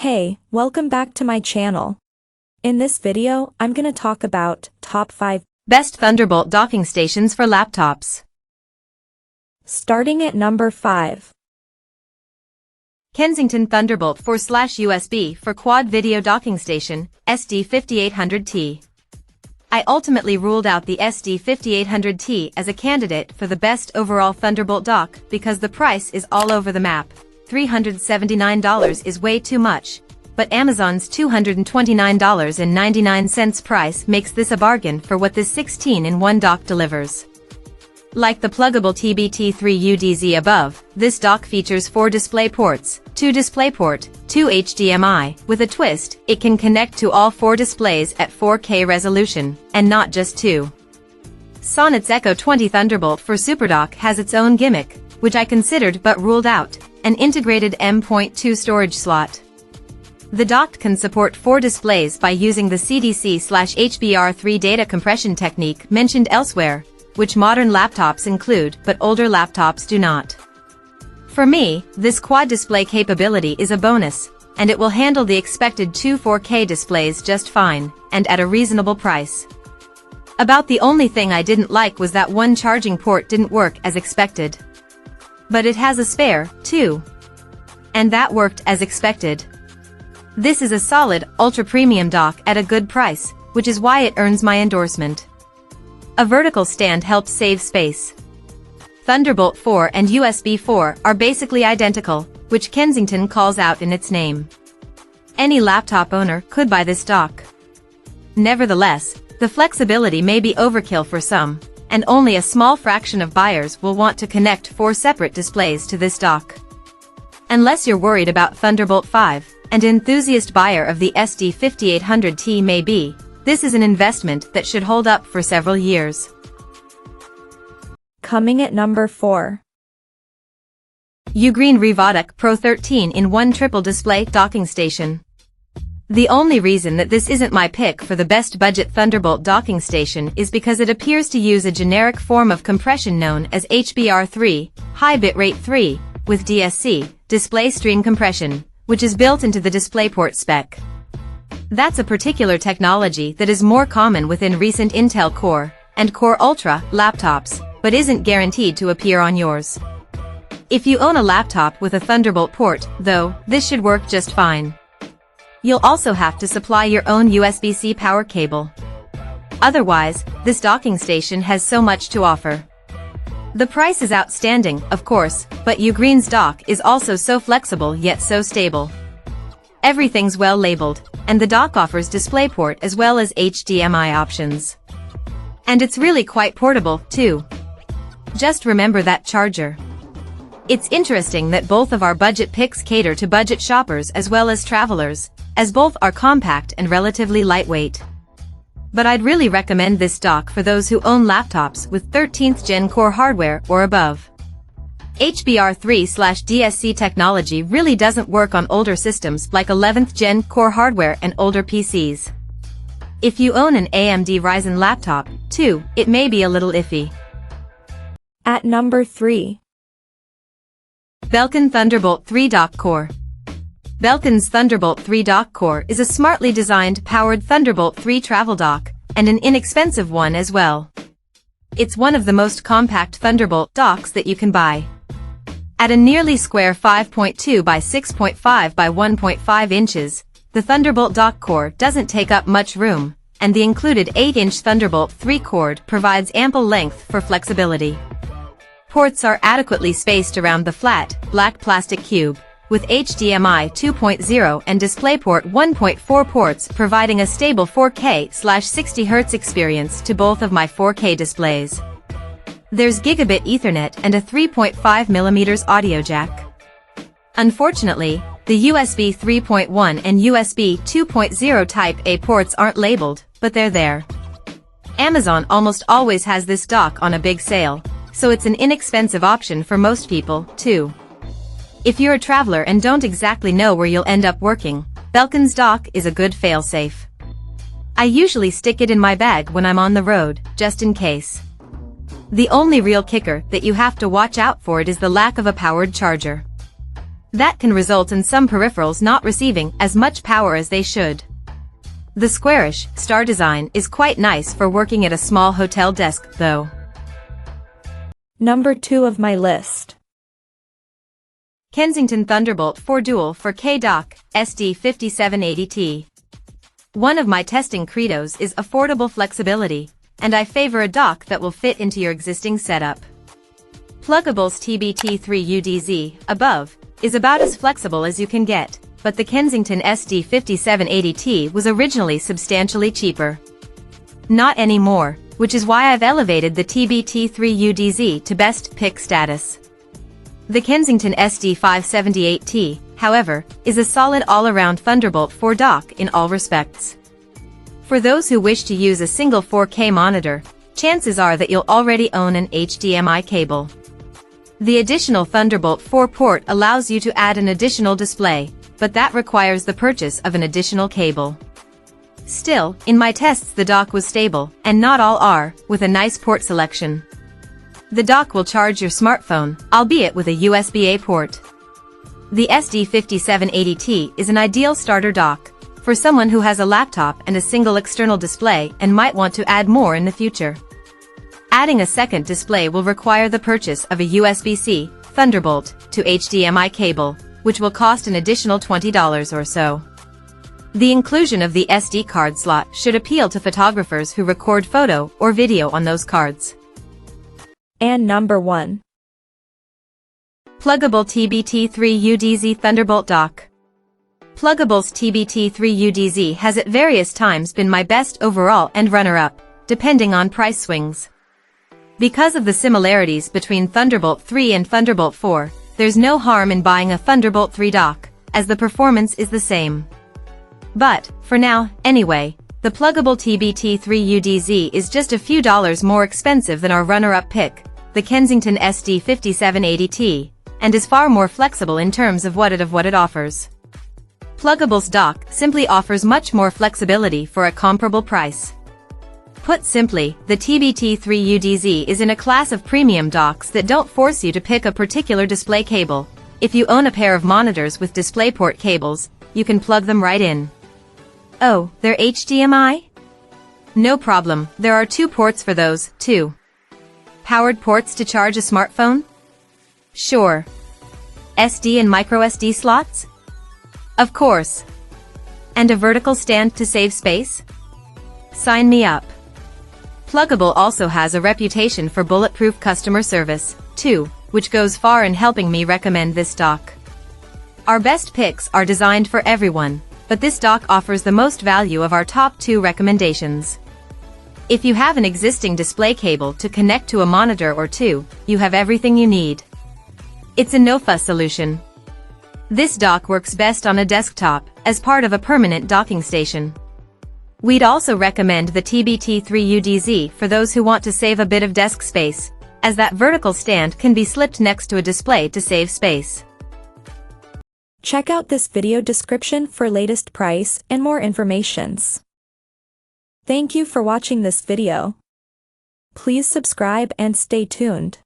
Hey, welcome back to my channel. In this video, I'm gonna talk about top 5 best Thunderbolt docking stations for laptops. Starting at number 5. Kensington Thunderbolt 4/USB for quad video docking station, SD5800T. I ultimately ruled out the SD5800T as a candidate for the best overall Thunderbolt dock because the price is all over the map. $379 is way too much, but Amazon's $229.99 price makes this a bargain for what this 16-in-1 dock delivers. Like the Plugable TBT3UDZ above, this dock features 4 display ports, 2 DisplayPort, 2 HDMI. With a twist, it can connect to all 4 displays at 4K resolution, and not just 2. Sonnet's Echo 20 Thunderbolt for SuperDock has its own gimmick, which I considered but ruled out, an integrated M.2 storage slot. The dock can support 4 displays by using the CDC/HBR3 data compression technique mentioned elsewhere, which modern laptops include but older laptops do not. For me, this quad display capability is a bonus, and it will handle the expected 2 4K displays just fine, and at a reasonable price. About the only thing I didn't like was that one charging port didn't work as expected. But it has a spare, too. And that worked as expected. This is a solid, ultra-premium dock at a good price, which is why it earns my endorsement. A vertical stand helps save space. Thunderbolt 4 and USB 4 are basically identical, which Kensington calls out in its name. Any laptop owner could buy this dock. Nevertheless, the flexibility may be overkill for some, and only a small fraction of buyers will want to connect 4 separate displays to this dock. Unless you're worried about Thunderbolt 5, and an enthusiast buyer of the SD5800T may be, this is an investment that should hold up for several years. Coming at number 4. Ugreen Revodok Pro 13-in-1 triple display docking station. The only reason that this isn't my pick for the best budget Thunderbolt docking station is because it appears to use a generic form of compression known as HBR3, high bitrate 3, with DSC, display stream compression, which is built into the DisplayPort spec. That's a particular technology that is more common within recent Intel Core and Core Ultra laptops, but isn't guaranteed to appear on yours. If you own a laptop with a Thunderbolt port, though, this should work just fine. You'll also have to supply your own USB-C power cable. Otherwise, this docking station has so much to offer. The price is outstanding, of course, but Ugreen's dock is also so flexible yet so stable. Everything's well labeled, and the dock offers DisplayPort as well as HDMI options. And it's really quite portable, too. Just remember that charger. It's interesting that both of our budget picks cater to budget shoppers as well as travelers, as both are compact and relatively lightweight. But I'd really recommend this dock for those who own laptops with 13th Gen Core hardware or above. HBR3/DSC technology really doesn't work on older systems like 11th Gen Core hardware and older PCs. If you own an AMD Ryzen laptop, too, it may be a little iffy. At number 3. Belkin Thunderbolt 3 Dock Core. Belkin's Thunderbolt 3 Dock Core is a smartly designed powered Thunderbolt 3 travel dock, and an inexpensive one as well. It's one of the most compact Thunderbolt docks that you can buy. At a nearly square 5.2 by 6.5 by 1.5 inches, the Thunderbolt dock core doesn't take up much room, and the included 8-inch Thunderbolt 3 cord provides ample length for flexibility. Ports are adequately spaced around the flat, black plastic cube, with HDMI 2.0 and DisplayPort 1.4 ports providing a stable 4K/60Hz experience to both of my 4K displays. There's gigabit Ethernet and a 3.5mm audio jack. Unfortunately, the USB 3.1 and USB 2.0 Type A ports aren't labeled, but they're there. Amazon almost always has this dock on a big sale, so it's an inexpensive option for most people, too. If you're a traveler and don't exactly know where you'll end up working, Belkin's dock is a good fail-safe. I usually stick it in my bag when I'm on the road, just in case. The only real kicker that you have to watch out for it is the lack of a powered charger. That can result in some peripherals not receiving as much power as they should. The squarish, star design is quite nice for working at a small hotel desk, though. Number 2 of my list. Kensington Thunderbolt 4 Dual for K-Dock, SD5780T. One of my testing credos is affordable flexibility, and I favor a dock that will fit into your existing setup. Plugable's TBT3UDZ, above, is about as flexible as you can get, but the Kensington SD5780T was originally substantially cheaper. Not anymore, which is why I've elevated the TBT3UDZ to best pick status. The Kensington SD578T, however, is a solid all-around Thunderbolt 4 dock in all respects. For those who wish to use a single 4K monitor, chances are that you'll already own an HDMI cable. The additional Thunderbolt 4 port allows you to add an additional display, but that requires the purchase of an additional cable. Still, in my tests the dock was stable, and not all are, with a nice port selection. The dock will charge your smartphone, albeit with a USB-A port. The SD5780T is an ideal starter dock for someone who has a laptop and a single external display and might want to add more in the future. Adding a second display will require the purchase of a USB-C, Thunderbolt, to HDMI cable, which will cost an additional $20 or so. The inclusion of the SD card slot should appeal to photographers who record photo or video on those cards. And number 1. Plugable TBT3UDZ Thunderbolt Dock. Plugable's TBT3UDZ has at various times been my best overall and runner-up, depending on price swings. Because of the similarities between Thunderbolt 3 and Thunderbolt 4, there's no harm in buying a Thunderbolt 3 dock, as the performance is the same. But, for now, anyway, the Plugable TBT3UDZ is just a few dollars more expensive than our runner-up pick, the Kensington SD5780T, and is far more flexible in terms of what it offers. Plugable's dock simply offers much more flexibility for a comparable price. Put simply, the TBT3UDZ is in a class of premium docks that don't force you to pick a particular display cable. If you own a pair of monitors with DisplayPort cables, you can plug them right in. Oh, they're HDMI? No problem, there are 2 ports for those, too. Powered ports to charge a smartphone? Sure. SD and microSD slots? Of course. And a vertical stand to save space? Sign me up. Plugable also has a reputation for bulletproof customer service, too, which goes far in helping me recommend this dock. Our best picks are designed for everyone, but this dock offers the most value of our top 2 recommendations. If you have an existing display cable to connect to a monitor or 2, you have everything you need. It's a no-fuss solution. This dock works best on a desktop, as part of a permanent docking station. We'd also recommend the TBT3UDZ for those who want to save a bit of desk space, as that vertical stand can be slipped next to a display to save space. Check out this video description for latest price and more informations. Thank you for watching this video. Please subscribe and stay tuned.